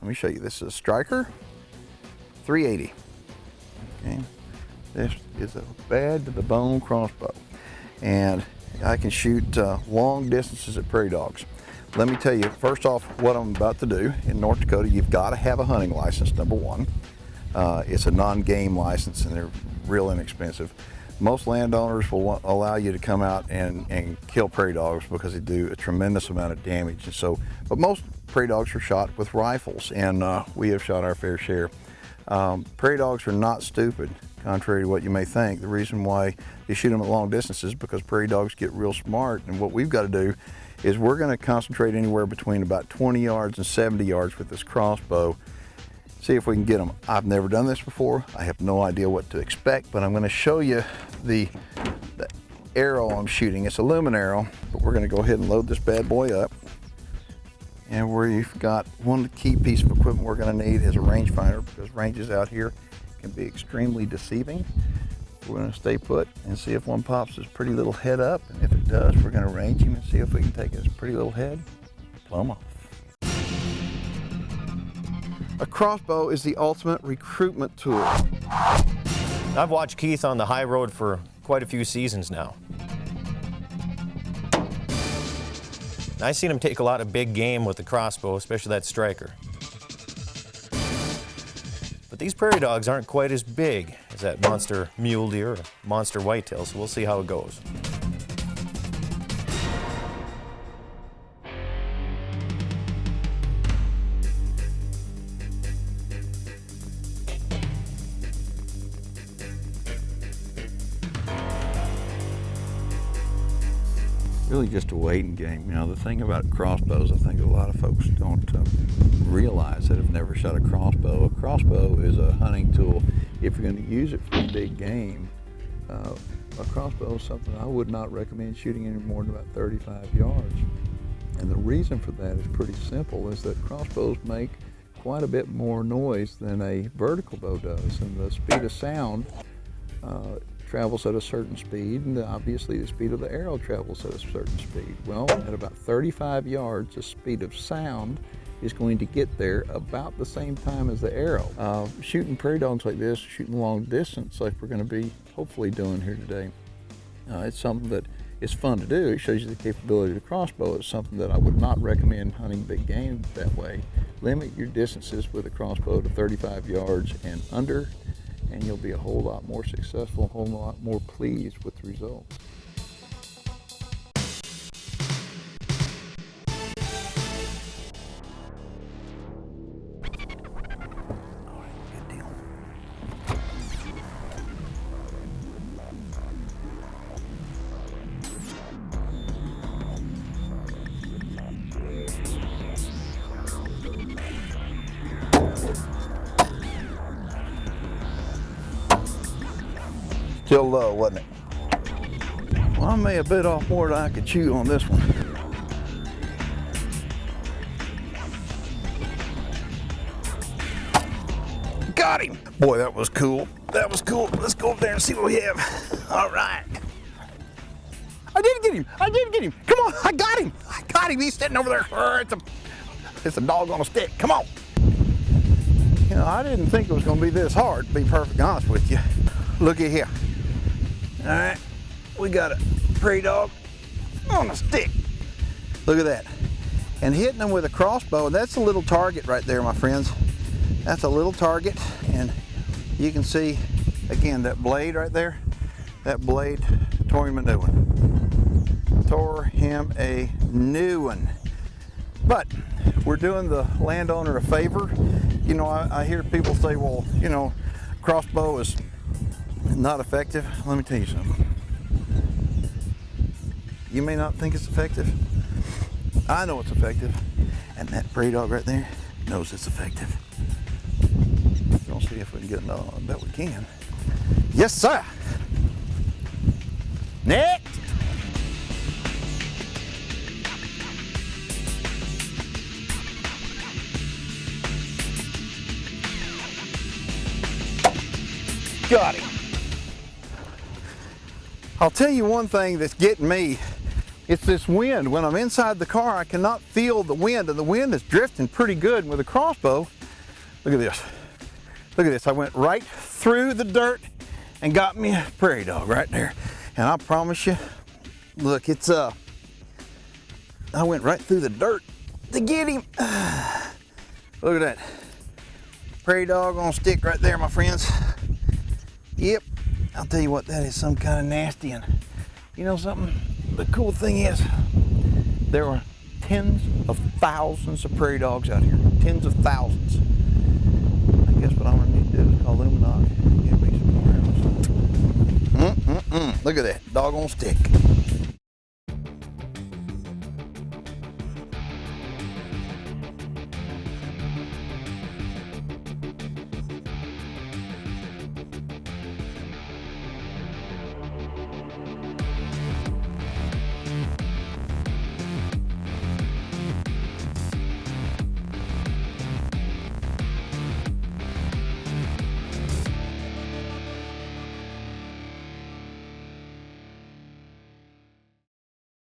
Let me show you. This is a striker 380. Okay. This is a bad to the bone crossbow, and I can shoot long distances at prairie dogs. Let me tell you first off what I'm about to do. In North Dakota, you've got to have a hunting license, number one. It's a non-game license, and they're real inexpensive. Most landowners will allow you to come out and kill prairie dogs because they do a tremendous amount of damage. And so, but most prairie dogs are shot with rifles, and we have shot our fair share. Prairie dogs are not stupid, contrary to what you may think. The reason why they shoot them at long distances is because prairie dogs get real smart, and what we've got to do is we're going to concentrate anywhere between about 20 yards and 70 yards with this crossbow. See if we can get them. I've never done this before. I have no idea what to expect, but I'm going to show you the arrow I'm shooting. It's a lumen arrow, but we're going to go ahead and load this bad boy up. And we've got one key piece of equipment we're going to need is a rangefinder, because ranges out here can be extremely deceiving. We're going to stay put and see if one pops his pretty little head up, and if it does, we're going to range him and see if we can take his pretty little head, plumb off. A crossbow is the ultimate recruitment tool. I've watched Keith on the high road for quite a few seasons now. I've seen him take a lot of big game with the crossbow, especially that striker. But these prairie dogs aren't quite as big as that monster mule deer or monster whitetail, so we'll see how it goes. Really just a waiting game. You know, the thing about crossbows, I think a lot of folks don't realize that have never shot a crossbow. A crossbow is a hunting tool. If you're going to use it for big game, a crossbow is something I would not recommend shooting any more than about 35 yards. And the reason for that is pretty simple, is that crossbows make quite a bit more noise than a vertical bow does, and the speed of sound travels at a certain speed, and obviously the speed of the arrow travels at a certain speed. Well, at about 35 yards, the speed of sound is going to get there about the same time as the arrow. Shooting prairie dogs like this, shooting long distance like we're going to be hopefully doing here today, it's something that is fun to do. It shows you the capability of the crossbow. It's something that I would not recommend hunting big game that way. Limit your distances with a crossbow to 35 yards and under, and you'll be a whole lot more successful, a whole lot more pleased with the results. All right, good deal. Still low, wasn't it? Well, I may have bit off more than I could chew on this one. Got him! Boy, that was cool. That was cool. Let's go over there and see what we have. All right. I did get him. I did get him. Come on, I got him. I got him. He's sitting over there. It's a dog on a stick. Come on. You know, I didn't think it was going to be this hard, to be perfectly honest with you. Look at here. All right, we got a prairie dog on a stick. Look at that. And hitting them with a crossbow, and that's a little target right there, my friends. That's a little target, and you can see, again, that blade right there, that blade tore him a new one. Tore him a new one. But we're doing the landowner a favor. You know, I hear people say, well, you know, crossbow is not effective. Let me tell you something. You may not think it's effective. I know it's effective, and that prairie dog right there knows it's effective. We'll see if we can get another one. I bet we can. Yes, sir. Next. Got him. I'll tell you one thing that's getting me. It's this wind. When I'm inside the car, I cannot feel the wind, and the wind is drifting pretty good. With a crossbow, Look at this. Look at this. I went right through the dirt and got me a prairie dog right there. And I promise you, look, it's I went right through the dirt to get him. Look at that. Prairie dog on a stick right there, my friends. Yep. I'll tell you what, that is some kind of nasty. And you know something? The cool thing is, there are tens of thousands of prairie dogs out here. Tens of thousands. I guess what I'm gonna need to do is call Luminok and get me some more. Look at that, dog on a stick.